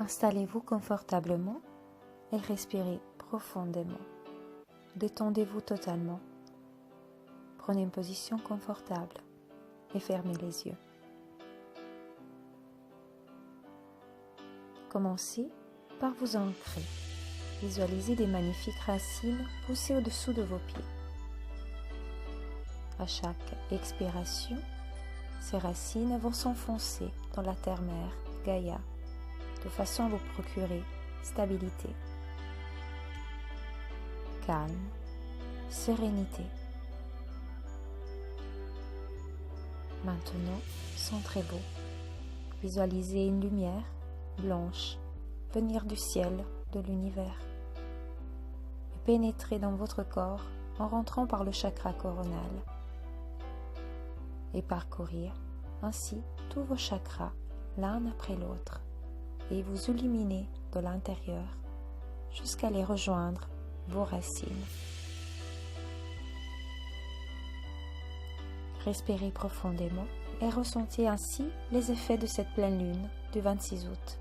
Installez-vous confortablement et respirez profondément. Détendez-vous totalement. Prenez une position confortable et fermez les yeux. Commencez par vous ancrer. Visualisez des magnifiques racines poussées au-dessous de vos pieds. À chaque expiration, ces racines vont s'enfoncer dans la terre-mère, Gaïa, de façon à vous procurer stabilité, calme, sérénité. Maintenant, centrez-vous. Visualisez une lumière blanche venir du ciel de l'univers et pénétrer dans votre corps en rentrant par le chakra coronal et parcourir ainsi tous vos chakras l'un après l'autre et vous illuminer de l'intérieur jusqu'à les rejoindre vos racines. Respirez profondément et ressentez ainsi les effets de cette pleine lune du 26 août.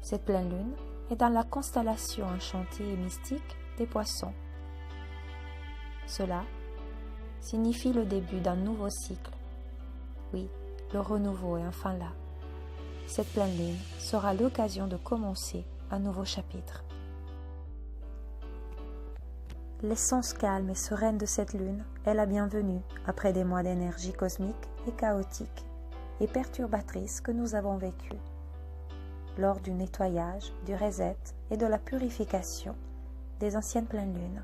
Cette pleine lune est dans la constellation enchantée et mystique des Poissons. Cela signifie le début d'un nouveau cycle. Oui, le renouveau est enfin là. Cette pleine lune sera l'occasion de commencer un nouveau chapitre. L'essence calme et sereine de cette lune est la bienvenue après des mois d'énergie cosmique et chaotique et perturbatrice que nous avons vécue. Lors du nettoyage, du reset et de la purification des anciennes pleines lunes.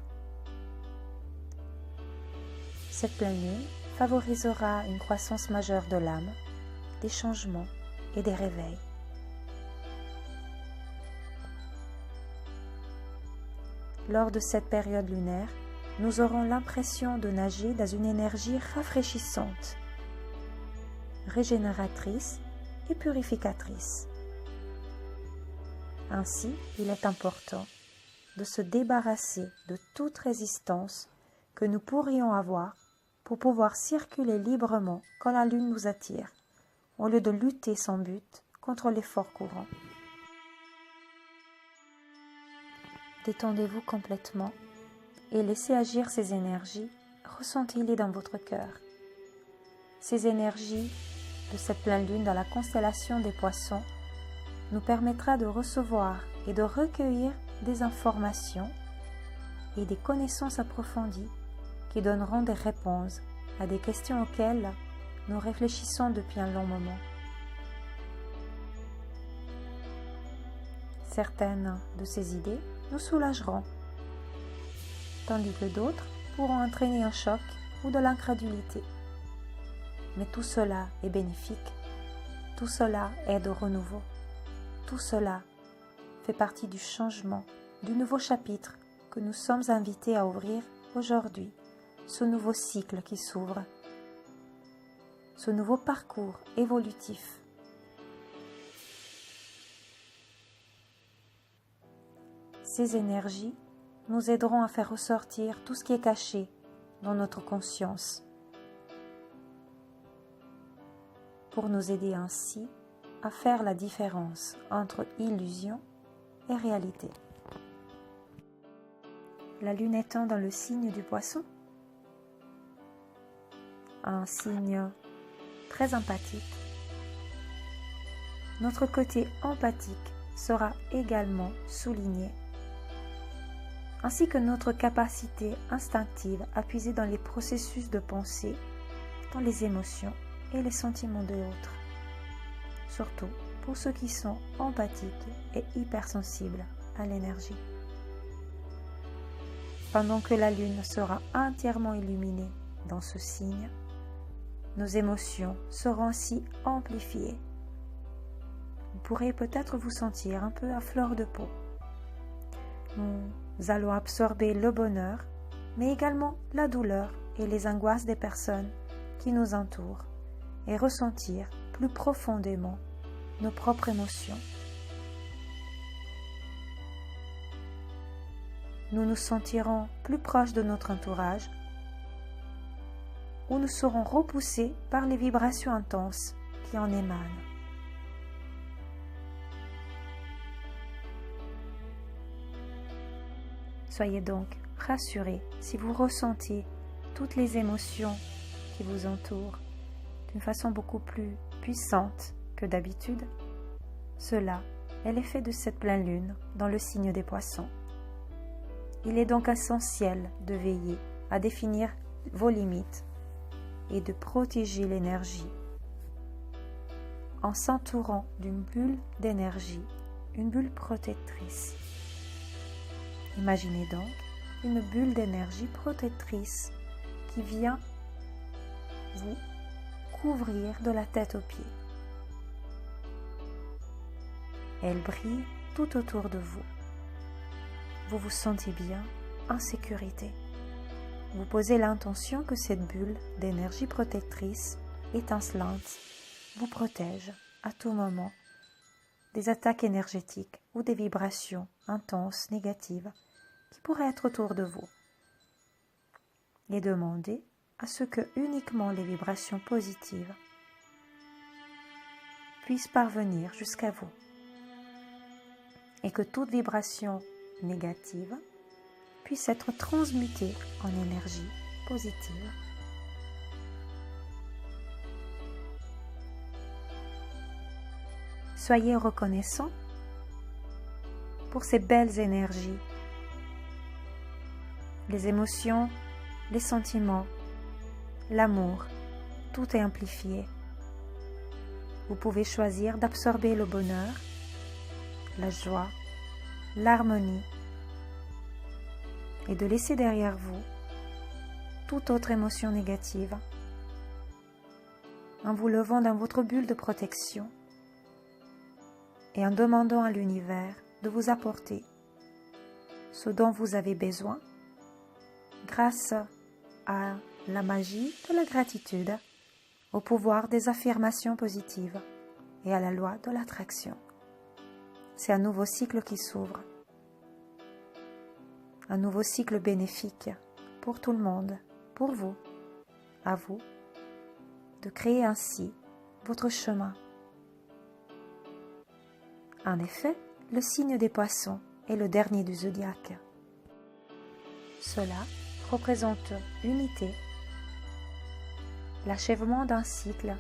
Cette pleine lune favorisera une croissance majeure de l'âme, des changements et des réveils. Lors de cette période lunaire, nous aurons l'impression de nager dans une énergie rafraîchissante, régénératrice et purificatrice. Ainsi, il est important de se débarrasser de toute résistance que nous pourrions avoir pour pouvoir circuler librement quand la lune nous attire, au lieu de lutter sans but contre les forts courants. Détendez-vous complètement et laissez agir ces énergies, ressentez-les dans votre cœur. Ces énergies de cette pleine lune dans la constellation des Poissons nous permettra de recevoir et de recueillir des informations et des connaissances approfondies qui donneront des réponses à des questions auxquelles nous réfléchissons depuis un long moment. Certaines de ces idées nous soulageront, tandis que d'autres pourront entraîner un choc ou de l'incrédulité. Mais tout cela est bénéfique, tout cela aide au renouveau, tout cela fait partie du changement, du nouveau chapitre que nous sommes invités à ouvrir aujourd'hui, ce nouveau cycle qui s'ouvre, ce nouveau parcours évolutif. Ces énergies nous aideront à faire ressortir tout ce qui est caché dans notre conscience, pour nous aider ainsi à faire la différence entre illusion et réalité. La lune étant dans le signe du Poisson, un signe très empathique, notre côté empathique sera également souligné, ainsi que notre capacité instinctive à puiser dans les processus de pensée, dans les émotions et les sentiments de l'autre, surtout pour ceux qui sont empathiques et hypersensibles à l'énergie. Pendant que la lune sera entièrement illuminée dans ce signe, nos émotions seront ainsi amplifiées. Vous pourrez peut-être vous sentir un peu à fleur de peau. Nous allons absorber le bonheur, mais également la douleur et les angoisses des personnes qui nous entourent et ressentir plus profondément nos propres émotions. Nous nous sentirons plus proches de notre entourage ou nous serons repoussés par les vibrations intenses qui en émanent. Soyez donc rassurés si vous ressentez toutes les émotions qui vous entourent d'une façon beaucoup plus puissante que d'habitude. Cela est l'effet de cette pleine lune dans le signe des Poissons. Il est donc essentiel de veiller à définir vos limites et de protéger l'énergie en s'entourant d'une bulle d'énergie, une bulle protectrice. Imaginez donc une bulle d'énergie protectrice qui vient vous couvrir de la tête aux pieds. Elle brille tout autour de vous. Vous vous sentez bien, en sécurité. Vous posez l'intention que cette bulle d'énergie protectrice étincelante vous protège à tout moment des attaques énergétiques ou des vibrations intenses, négatives, qui pourraient être autour de vous. Et demandez à ce que uniquement les vibrations positives puissent parvenir jusqu'à vous et que toute vibration négative puisse être transmutée en énergie positive. Soyez reconnaissants pour ces belles énergies, les émotions, les sentiments, l'amour, tout est amplifié. Vous pouvez choisir d'absorber le bonheur, la joie, l'harmonie et de laisser derrière vous toute autre émotion négative en vous levant dans votre bulle de protection et en demandant à l'univers de vous apporter ce dont vous avez besoin grâce à la magie de la gratitude, au pouvoir des affirmations positives et à la loi de l'attraction. C'est un nouveau cycle qui s'ouvre, un nouveau cycle bénéfique pour tout le monde, pour vous, à vous, de créer ainsi votre chemin. En effet, le signe des Poissons est le dernier du zodiaque. Cela représente l'unité, l'achèvement d'un cycle,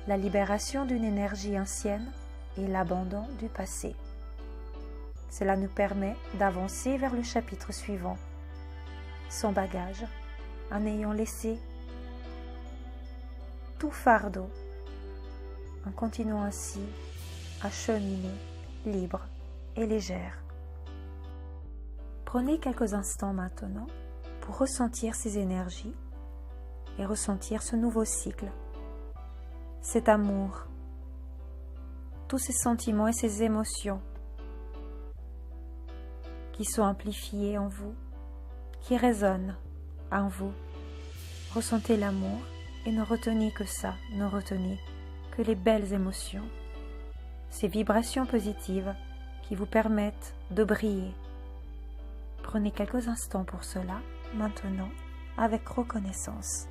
la libération d'une énergie ancienne et l'abandon du passé. Cela nous permet d'avancer vers le chapitre suivant, sans bagage, en ayant laissé tout fardeau, en continuant ainsi à cheminer libre et légère. Prenez quelques instants maintenant pour ressentir ces énergies et ressentir ce nouveau cycle, cet amour, tous ces sentiments et ces émotions qui sont amplifiés en vous, qui résonnent en vous. Ressentez l'amour et ne retenez que ça, ne retenez que les belles émotions, ces vibrations positives qui vous permettent de briller. Prenez quelques instants pour cela, maintenant, avec reconnaissance.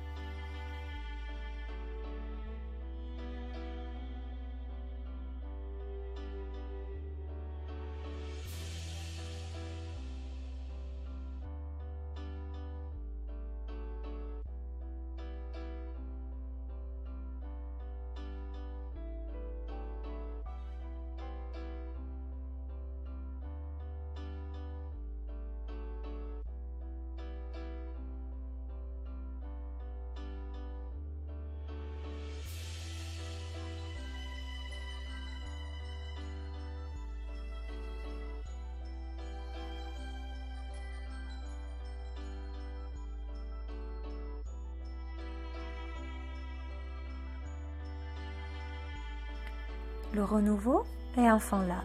Le renouveau est enfin là.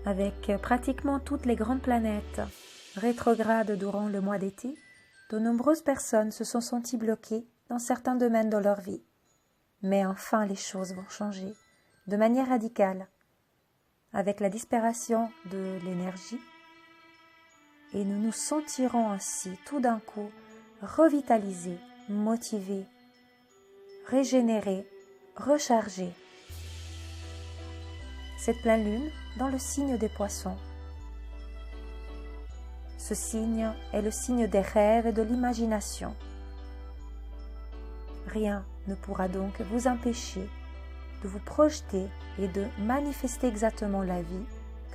Avec pratiquement toutes les grandes planètes rétrogrades durant le mois d'été, de nombreuses personnes se sont senties bloquées dans certains domaines de leur vie. Mais enfin, les choses vont changer de manière radicale avec la disparition de l'énergie et nous nous sentirons ainsi tout d'un coup revitalisés, motivés, régénérés, rechargés. Cette pleine lune dans le signe des Poissons Ce signe est le signe des rêves et de l'imagination. Rien ne pourra donc vous empêcher de vous projeter et de manifester exactement la vie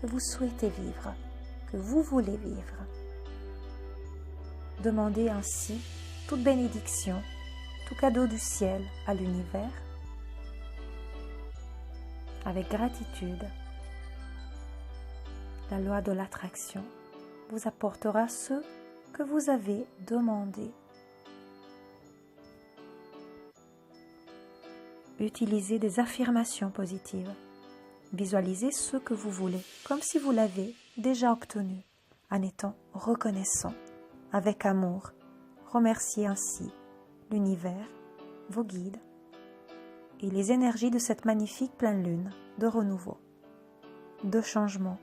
que vous souhaitez vivre, que vous voulez vivre. Demandez ainsi toute bénédiction, tout cadeau du ciel à l'univers avec gratitude. La loi de l'attraction vous apportera ce que vous avez demandé. Utilisez des affirmations positives. Visualisez ce que vous voulez, comme si vous l'avez déjà obtenu, en étant reconnaissant, avec amour. Remerciez ainsi l'univers, vos guides et les énergies de cette magnifique pleine lune de renouveau, de changement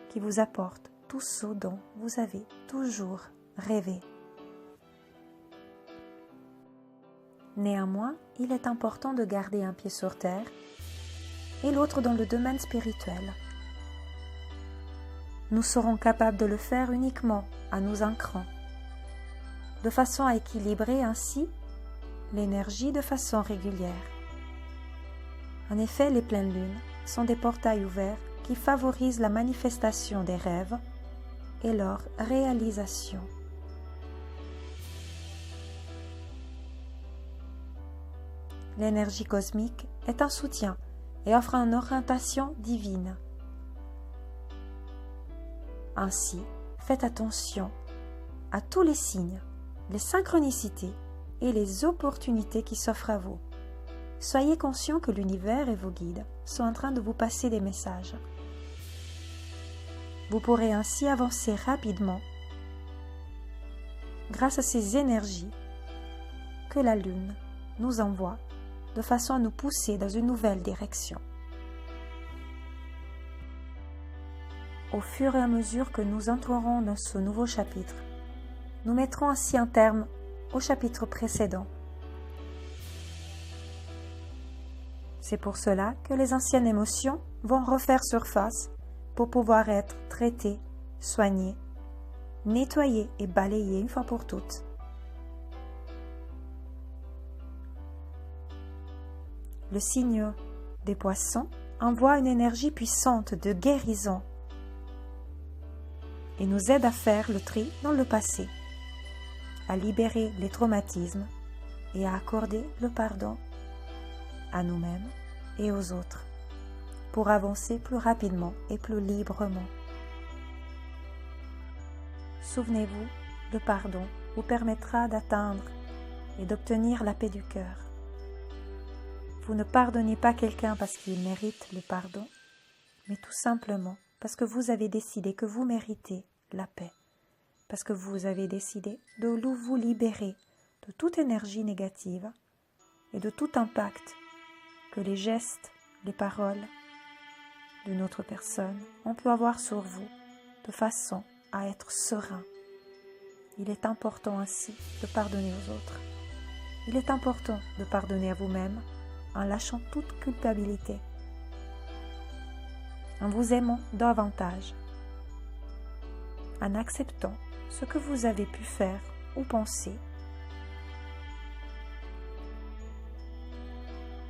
qui vous apporte tout ce dont vous avez toujours rêvé. Néanmoins, il est important de garder un pied sur terre et l'autre dans le domaine spirituel. Nous serons capables de le faire uniquement en nous ancrant, de façon à équilibrer ainsi l'énergie de façon régulière. En effet, les pleines lunes sont des portails ouverts qui favorisent la manifestation des rêves et leur réalisation. L'énergie cosmique est un soutien et offre une orientation divine. Ainsi, faites attention à tous les signes, les synchronicités et les opportunités qui s'offrent à vous. Soyez conscient que l'univers et vos guides sont en train de vous passer des messages. Vous pourrez ainsi avancer rapidement grâce à ces énergies que la Lune nous envoie de façon à nous pousser dans une nouvelle direction. Au fur et à mesure que nous entrerons dans ce nouveau chapitre, nous mettrons ainsi un terme au chapitre précédent. C'est pour cela que les anciennes émotions vont refaire surface pour pouvoir être traitées, soignées, nettoyées et balayées une fois pour toutes. Le signe des poissons envoie une énergie puissante de guérison et nous aide à faire le tri dans le passé, à libérer les traumatismes et à accorder le pardon à nous-mêmes et aux autres pour avancer plus rapidement et plus librement. Souvenez-vous, le pardon vous permettra d'atteindre et d'obtenir la paix du cœur. Vous ne pardonnez pas quelqu'un parce qu'il mérite le pardon, mais tout simplement parce que vous avez décidé que vous méritez la paix, parce que vous avez décidé de vous libérer de toute énergie négative et de tout impact que les gestes, les paroles d'une autre personne ont pu avoir sur vous, de façon à être serein. Il est important ainsi de pardonner aux autres. Il est important de pardonner à vous-même en lâchant toute culpabilité, en vous aimant davantage, en acceptant ce que vous avez pu faire ou penser,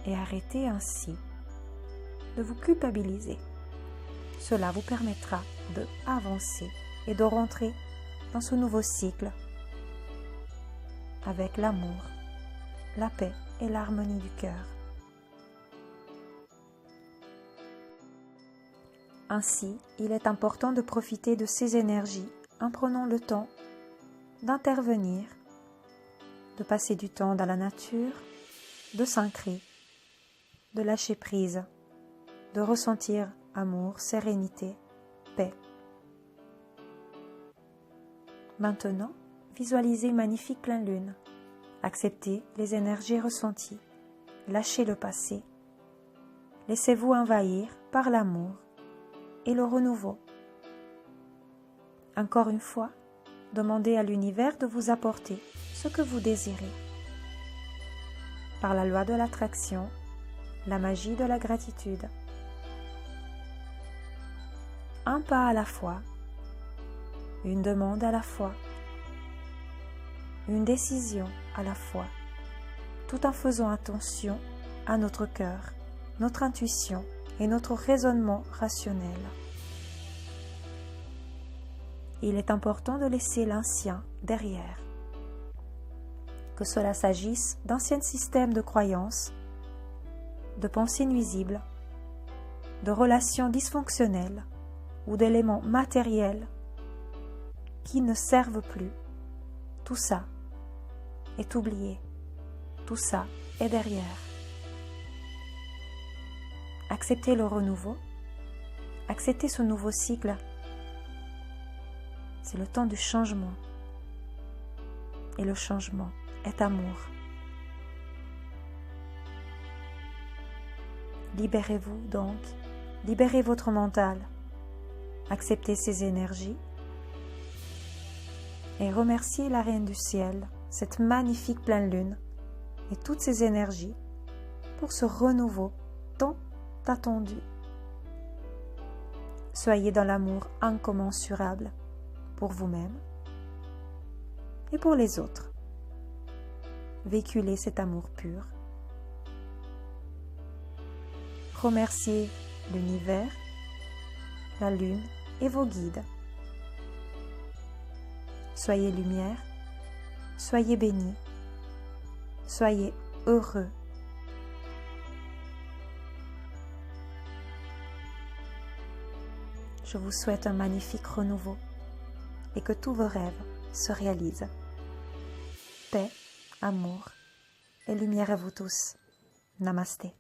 et arrêtez ainsi de vous culpabiliser. Cela vous permettra d'avancer et de rentrer dans ce nouveau cycle avec l'amour, la paix et l'harmonie du cœur. Ainsi, il est important de profiter de ces énergies en prenant le temps d'intervenir, de passer du temps dans la nature, de s'ancrer, de lâcher prise, de ressentir amour, sérénité, paix. Maintenant, visualisez une magnifique pleine lune. Acceptez les énergies ressenties. Lâchez le passé. Laissez-vous envahir par l'amour et le renouveau. Encore une fois, demandez à l'univers de vous apporter ce que vous désirez. Par la loi de l'attraction, la magie de la gratitude. Un pas à la fois, une demande à la fois, une décision à la fois, tout en faisant attention à notre cœur, notre intuition et notre raisonnement rationnel. Il est important de laisser l'ancien derrière, que cela s'agisse d'anciens systèmes de croyances, de pensées nuisibles, de relations dysfonctionnelles ou d'éléments matériels qui ne servent plus. Tout ça est oublié, tout ça est derrière. Acceptez le renouveau, acceptez ce nouveau cycle. C'est le temps du changement. Et le changement est amour. Libérez-vous donc, libérez votre mental, acceptez ces énergies et remerciez la Reine du Ciel, cette magnifique pleine lune et toutes ces énergies pour ce renouveau tant attendu. Soyez dans l'amour incommensurable pour vous-même et pour les autres. Véhiculez cet amour pur. Remerciez l'univers, la lune et vos guides. Soyez lumière, soyez bénis, soyez heureux. Je vous souhaite un magnifique renouveau et que tous vos rêves se réalisent. Paix, amour et lumière à vous tous. Namasté.